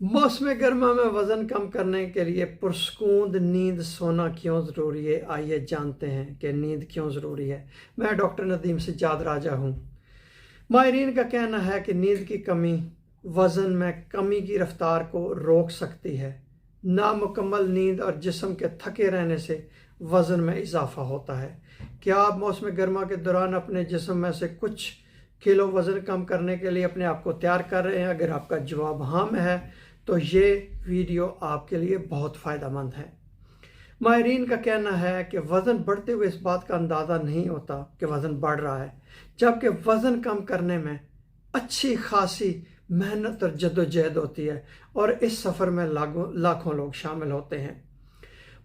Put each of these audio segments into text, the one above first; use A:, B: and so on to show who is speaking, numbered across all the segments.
A: मौसम गर्मा में वज़न कम करने के लिए पुरस्कून नींद सोना क्यों ज़रूरी है। आइए जानते हैं कि नींद क्यों ज़रूरी है। मैं डॉक्टर नदीम सज्जाद राजा हूँ। माहिरीन का कहना है कि नींद की कमी वज़न में कमी की रफ्तार को रोक सकती है। नामुकम्मल नींद और जिस्म के थके रहने से वज़न में इजाफा होता है। क्या आप मौसम गर्मा के दौरान अपने जिस्म में से कुछ किलो वज़न कम करने के लिए अपने आप को तैयार कर रहे हैं? अगर आपका जवाब हाँ में है तो ये वीडियो आपके लिए बहुत फ़ायदेमंद है। माहिरीन का कहना है कि वज़न बढ़ते हुए इस बात का अंदाज़ा नहीं होता कि वज़न बढ़ रहा है, जबकि वज़न कम करने में अच्छी खासी मेहनत और जद्दोजहद होती है और इस सफ़र में लाखों लोग शामिल होते हैं।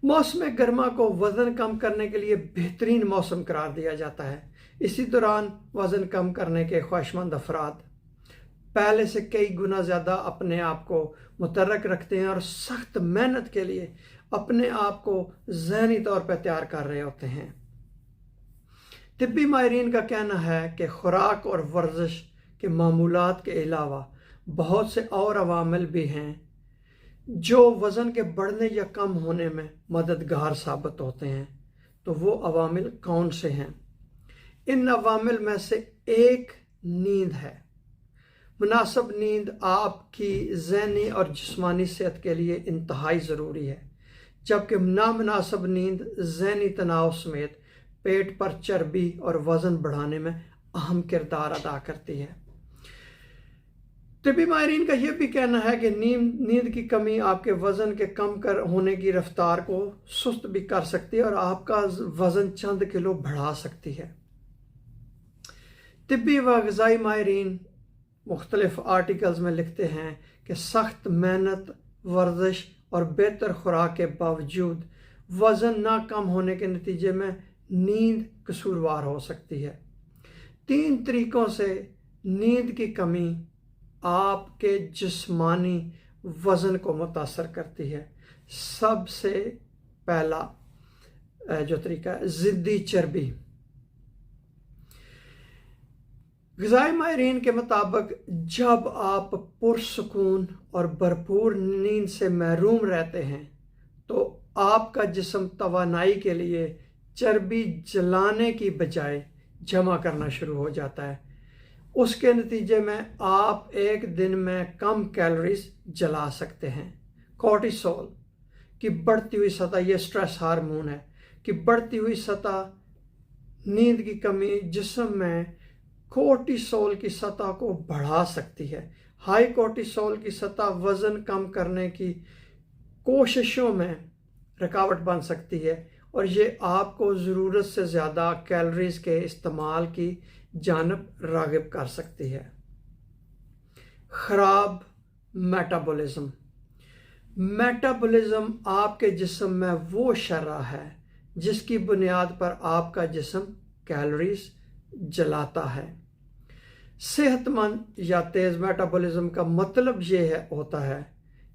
A: मौसम गर्मा को वज़न कम करने के लिए बेहतरीन मौसम करार दिया जाता है। इसी दौरान वज़न कम करने के ख्वाहिशमंद अफराद पहले से कई गुना ज़्यादा अपने आप को मुतहर्रिक रखते हैं और सख्त मेहनत के लिए अपने आप को ज़हनी तौर पर तैयार कर रहे होते हैं। तिब्बी माहिरीन का कहना है कि खुराक और वर्जिश के मामूलात के अलावा बहुत से और अवामिल भी हैं जो वज़न के बढ़ने या कम होने में मददगार साबित होते हैं। तो वो अवामिल कौन से हैं? इन अवामिल में से एक नींद है। मुनासिब नींद आपकी ज़हनी और जिस्मानी सेहत के लिए इंतहाई ज़रूरी है, जबकि नामुनासिब नींद ज़हनी तनाव समेत पेट पर चर्बी और वज़न बढ़ाने में अहम किरदार अदा करती है। तिब्बी माहिरीन का यह भी कहना है कि नींद की कमी आपके वज़न के कम होने की रफ्तार को सुस्त भी कर सकती है और आपका वज़न चंद किलो बढ़ा सकती है। तिब्बी व ग़िज़ाई माहिरीन मुख्तलिफ आर्टिकल्स में लिखते हैं कि सख्त मेहनत, वर्जिश और बेहतर खुराक के बावजूद वज़न ना कम होने के नतीजे में नींद कसूरवार हो सकती है। 3 तरीक़ों से नींद की कमी आपके जिस्मानी वज़न को मुतासर करती है। सबसे पहला जो तरीका है, ज़िद्दी चर्बी। ग़िज़ाई माहिरीन के मुताबिक जब आप पुरसुकून और भरपूर नींद से महरूम रहते हैं तो आपका जिस्म तवानाई के लिए चर्बी जलाने की बजाय जमा करना शुरू हो जाता है। उसके नतीजे में आप एक दिन में कम कैलोरीज जला सकते हैं। कोर्टिसोल की बढ़ती हुई सतह, यह स्ट्रेस हार्मोन है कि बढ़ती हुई सतह नींद की कमी जिस्म में कोर्टिसोल की सतह को बढ़ा सकती है। हाई कोर्टिसोल की सतह वज़न कम करने की कोशिशों में रुकावट बन सकती है और ये आपको ज़रूरत से ज़्यादा कैलोरीज के इस्तेमाल की जानब राग़िब कर सकती है। ख़राब मेटाबॉलिज़्म। मेटाबॉलिज़्म आपके जिस्म में वो शर्रा है जिसकी बुनियाद पर आपका जिस्म कैलोरीज जलाता है। सेहतमंद या तेज़ मेटाबॉलिज़्म का मतलब ये होता है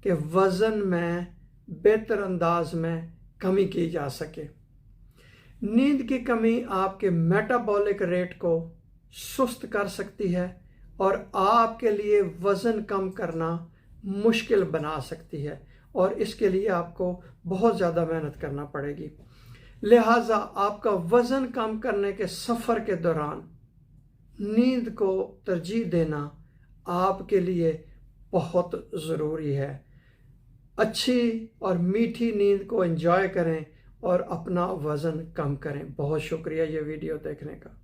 A: कि वज़न में बेहतर अंदाज में कमी की जा सके। नींद की कमी आपके मेटाबॉलिक रेट को सुस्त कर सकती है और आपके लिए वज़न कम करना मुश्किल बना सकती है और इसके लिए आपको बहुत ज़्यादा मेहनत करना पड़ेगी। लिहाजा आपका वज़न कम करने के सफ़र के दौरान नींद को तरजीह देना आपके लिए बहुत ज़रूरी है। अच्छी और मीठी नींद को एंजॉय करें और अपना वज़न कम करें। बहुत शुक्रिया ये वीडियो देखने का।